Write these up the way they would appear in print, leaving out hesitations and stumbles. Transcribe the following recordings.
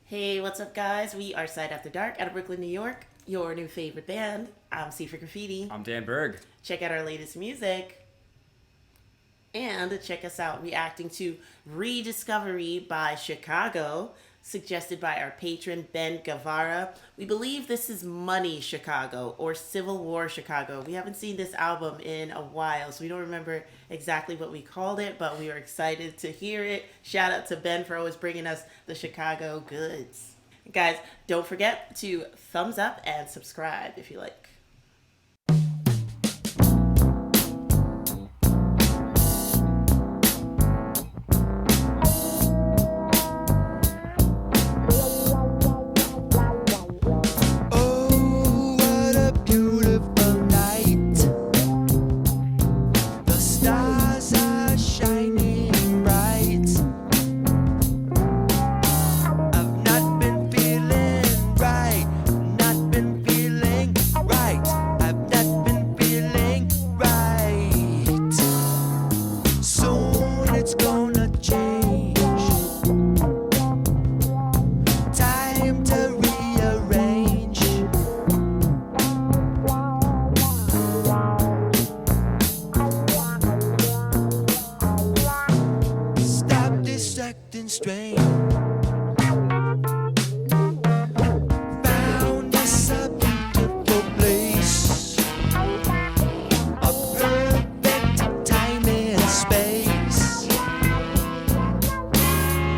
Hey, what's up, guys? We are Side After Dark out of Brooklyn, New York. Your new favorite band. I'm Sifa Graffiti. I'm Dan Berg. Check out our latest music. And check us out reacting to Rediscovery by Chicago, suggested by our patron Ben Guevara. We believe this is Money Chicago or Civil War Chicago. We haven't seen this album in a while, so we don't remember exactly what we called it, but we are excited to hear it. Shout out to Ben for always bringing us the Chicago goods. Guys, don't forget to thumbs up and subscribe if you like. Strange. Found us a beautiful place, a perfect time and space.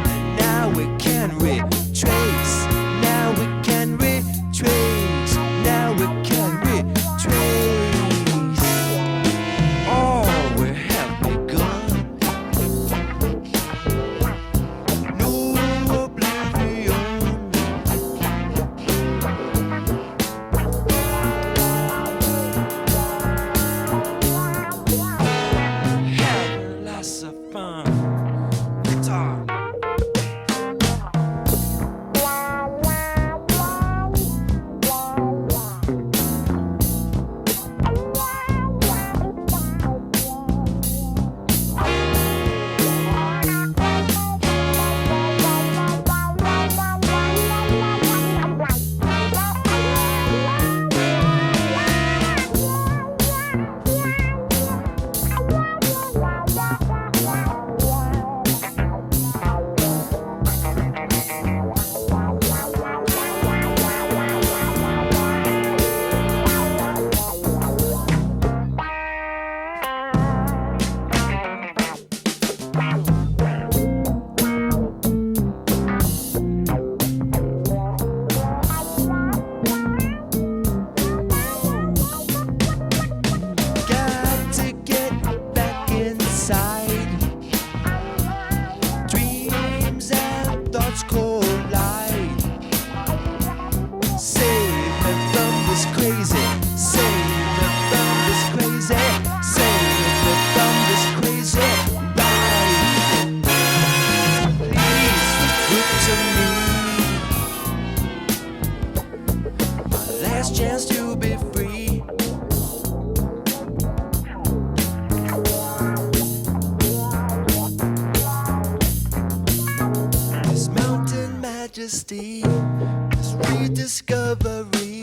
And now we can retrace. Now we can retrace. Now we can retrace all we have begun. Chance to be free. This mountain majesty, this rediscovery.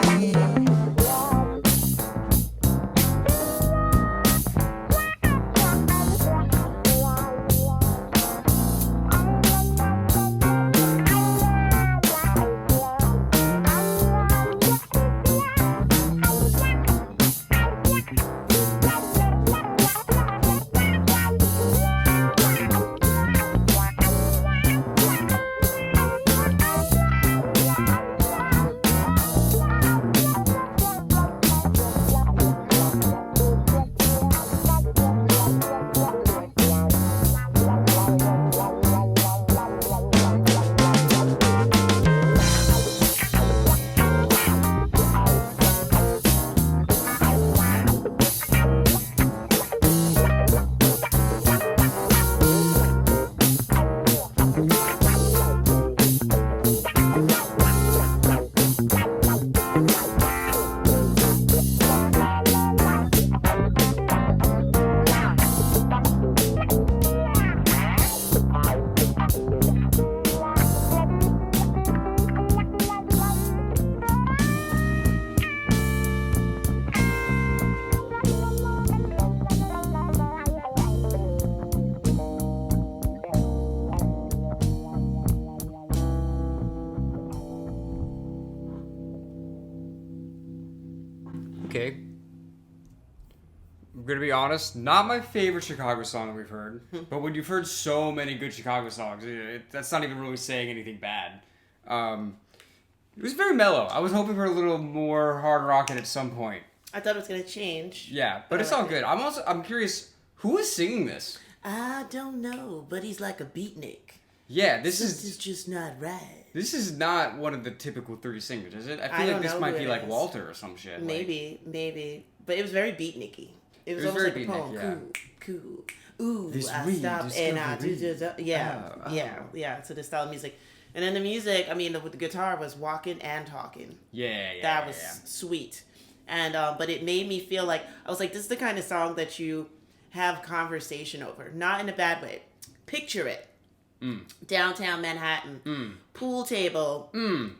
gonna be honest, not my favorite Chicago song that we've heard. But when you've heard so many good Chicago songs, that's not even really saying anything bad. It was very mellow. I was hoping for a little more hard rocking at some point. I thought it was gonna change. Yeah, but it's all good. I'm curious, who is singing this? I don't know, but he's like a beatnik. Yeah, this is just not right. This is not one of the typical 3 singers, is it? I feel like this might be like Walter or some shit. Maybe. But it was very beatniky. It was very almost like a poem. yeah. Cool. Ooh, This I stop and I do. Yeah. So this style of music. And then the music, I mean, with the guitar was walking and talking. Yeah. That was sweet. And, but it made me feel like, I was like, this is the kind of song that you have conversation over. Not in a bad way. Picture it. Downtown Manhattan, pool table,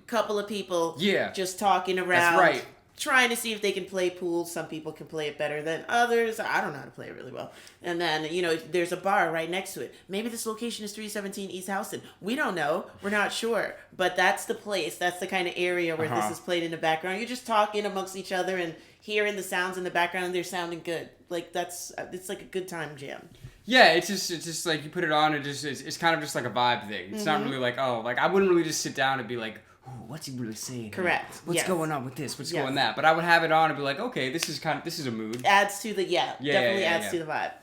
couple of people just talking around, that's right. Trying to see if they can play pool. Some people can play it better than others. I don't know how to play it really well. And then, there's a bar right next to it. Maybe this location is 317 East Houston. We don't know. We're not sure. But that's the place. That's the kind of area where this is played in the background. You're just talking amongst each other and hearing the sounds in the background, and they're sounding good. Like, it's like a good time jam. Yeah, it's just like you put it on, it's kind of just like a vibe thing. It's not really like, I wouldn't really just sit down and be like, oh, what's he really saying? Correct. What's going on with this? What's going on that? But I would have it on and be like, okay, this is a mood. Adds to the definitely adds to the vibe.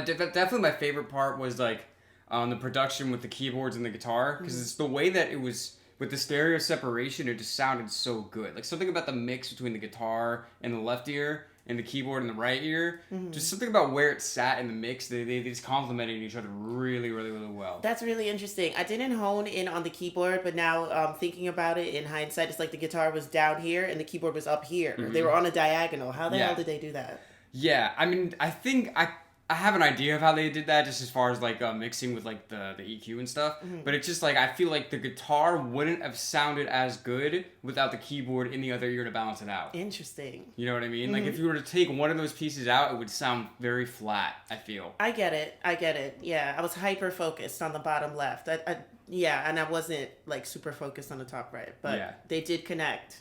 Definitely my favorite part was like the production with the keyboards and the guitar, because it's the way that it was with the stereo separation. It just sounded so good. Like something about the mix between the guitar and the left ear and the keyboard in the right ear, just something about where it sat in the mix. They just complemented each other really, really, really well. That's really interesting. I didn't hone in on the keyboard, but now thinking about it in hindsight, it's like the guitar was down here and the keyboard was up here. They were on a diagonal. How the hell did they do that? Yeah, I mean, I think I have an idea of how they did that, just as far as like mixing with like the EQ and stuff. But it's just like I feel like the guitar wouldn't have sounded as good without the keyboard in the other ear to balance it out. Interesting. You know what I mean? Like if you were to take one of those pieces out, it would sound very flat, I feel. I get it. Yeah, I was hyper focused on the bottom left. And I wasn't like super focused on the top right. But they did connect.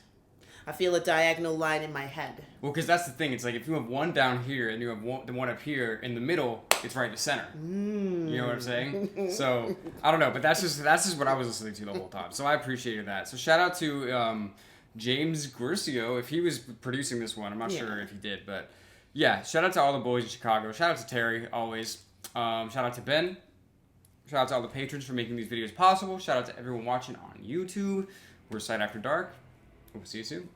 I feel a diagonal line in my head. Well, because that's the thing. It's like if you have one down here and you have the one up here in the middle, it's right in the center. You know what I'm saying? So I don't know, but that's just what I was listening to the whole time. So I appreciated that. So shout out to James Guercio if he was producing this one. I'm not sure if he did, but yeah. Shout out to all the boys in Chicago. Shout out to Terry always. Shout out to Ben. Shout out to all the patrons for making these videos possible. Shout out to everyone watching on YouTube. We're S.A.D After Dark. We'll see you soon.